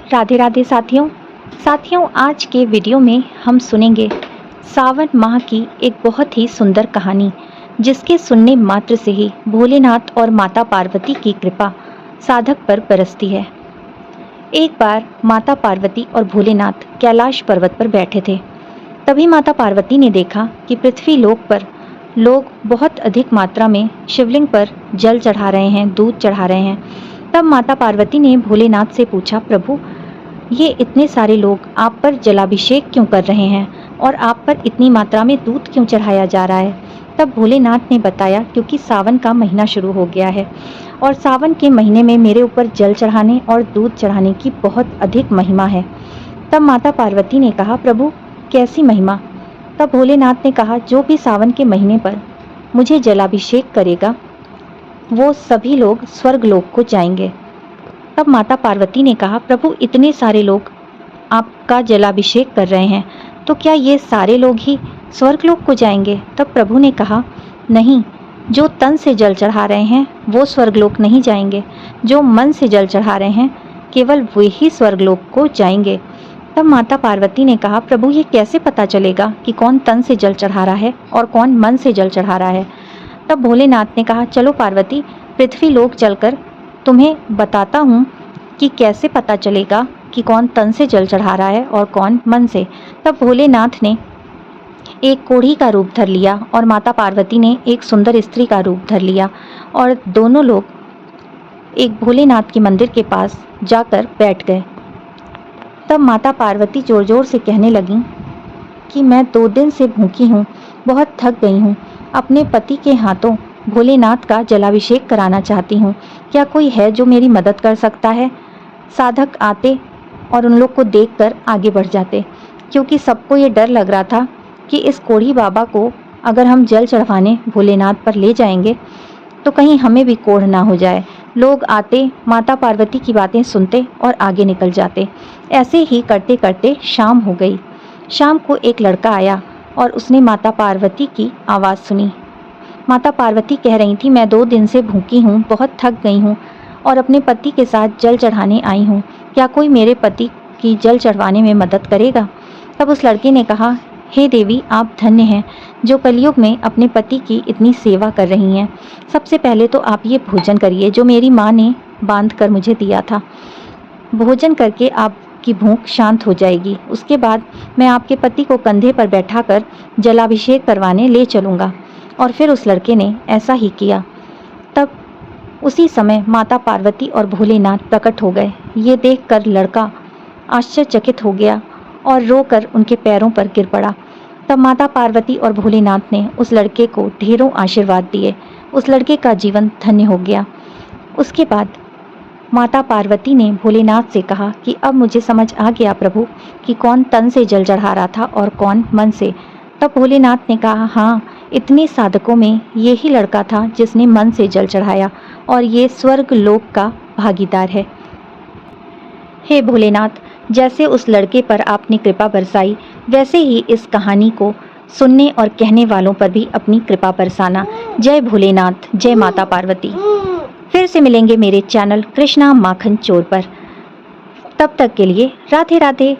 राधे राधे साथियों आज के वीडियो में हम सुनेंगे सावन माह की एक बहुत ही सुंदर कहानी, जिसके सुनने मात्र से ही भोलेनाथ और माता पार्वती की कृपा साधक पर बरसती है। एक बार माता पार्वती और भोलेनाथ कैलाश पर्वत पर बैठे थे। तभी माता पार्वती ने देखा कि पृथ्वी लोक पर लोग बहुत अधिक मात्रा में शिवलिंग पर जल चढ़ा रहे हैं, दूध चढ़ा रहे हैं। तब माता पार्वती ने भोलेनाथ से पूछा, प्रभु, ये इतने सारे लोग आप पर जलाभिषेक क्यों कर रहे हैं और आप पर इतनी मात्रा में दूध क्यों चढ़ाया जा रहा है? तब भोलेनाथ ने बताया, क्योंकि सावन का महीना शुरू हो गया है और सावन के महीने में मेरे ऊपर जल चढ़ाने और दूध चढ़ाने की बहुत अधिक महिमा है। तब माता पार्वती ने कहा, प्रभु, कैसी महिमा? तब भोलेनाथ ने कहा, जो भी सावन के महीने पर मुझे जलाभिषेक करेगा वो सभी लोग स्वर्ग लोक को जाएंगे। तब माता पार्वती ने कहा, प्रभु, इतने सारे लोग आपका जलाभिषेक कर रहे हैं, तो क्या ये सारे लोग ही स्वर्ग लोक को जाएंगे? तब प्रभु ने कहा, नहीं, जो तन से जल चढ़ा रहे हैं वो स्वर्ग लोक नहीं जाएंगे, जो मन से जल चढ़ा रहे हैं केवल वे ही स्वर्ग लोक को जाएंगे। तब माता पार्वती ने कहा, प्रभु, ये कैसे पता चलेगा कि कौन तन से जल चढ़ा रहा है और कौन मन से जल चढ़ा रहा है? तब भोलेनाथ ने कहा, चलो पार्वती, पृथ्वी लोक चलकर तुम्हें बताता हूँ कि कैसे पता चलेगा कि कौन तन से जल चढ़ा रहा है और कौन मन से। तब भोलेनाथ ने एक कोढ़ी का रूप धर लिया और माता पार्वती ने एक सुंदर स्त्री का रूप धर लिया और दोनों लोग एक भोलेनाथ के मंदिर के पास जाकर बैठ गए। तब माता पार्वती जोर जोर से कहने लगी कि मैं 2 दिन से भूखी हूँ, बहुत थक गई हूँ, अपने पति के हाथों भोलेनाथ का जलाभिषेक कराना चाहती हूँ। क्या कोई है जो मेरी मदद कर सकता है? साधक आते और उन लोग को देखकर आगे बढ़ जाते, क्योंकि सबको ये डर लग रहा था कि इस कोढ़ी बाबा को अगर हम जल चढ़वाने भोलेनाथ पर ले जाएंगे तो कहीं हमें भी कोढ़ ना हो जाए। लोग आते, माता पार्वती की बातें सुनते और आगे निकल जाते। ऐसे ही करते करते शाम हो गई। शाम को एक लड़का आया और उसने माता पार्वती की आवाज़ सुनी। माता पार्वती कह रही थी, मैं 2 दिन से भूखी हूँ, बहुत थक गई हूँ और अपने पति के साथ जल चढ़ाने आई हूँ। क्या कोई मेरे पति की जल चढ़वाने में मदद करेगा? तब उस लड़के ने कहा, हे देवी, आप धन्य हैं जो कलयुग में अपने पति की इतनी सेवा कर रही हैं। सबसे पहले तो आप ये भोजन करिए जो मेरी माँ ने बांध कर मुझे दिया था। भोजन करके आपकी भूख शांत हो जाएगी। उसके बाद मैं आपके पति को कंधे पर बैठाकर जलाभिषेक करवाने ले चलूँगा। और फिर उस लड़के ने ऐसा ही किया। तब उसी समय माता पार्वती और भोलेनाथ प्रकट हो गए। ये देखकर लड़का आश्चर्यचकित हो गया और रोकर उनके पैरों पर गिर पड़ा। तब माता पार्वती और भोलेनाथ ने उस लड़के को ढेरों आशीर्वाद दिए। उस लड़के का जीवन धन्य हो गया। उसके बाद माता पार्वती ने भोलेनाथ से कहा कि अब मुझे समझ आ गया प्रभु कि कौन तन से जल चढ़ा रहा था और कौन मन से। तब भोलेनाथ ने कहा, हाँ, इतने साधकों में ये ही लड़का था जिसने मन से जल चढ़ाया और ये स्वर्ग लोक का भागीदार है। हे भोलेनाथ, जैसे उस लड़के पर आपने कृपा बरसाई, वैसे ही इस कहानी को सुनने और कहने वालों पर भी अपनी कृपा बरसाना। जय भोलेनाथ, जय माता पार्वती। फिर से मिलेंगे मेरे चैनल कृष्णा माखन चोर पर। तब तक के लिए राधे राधे।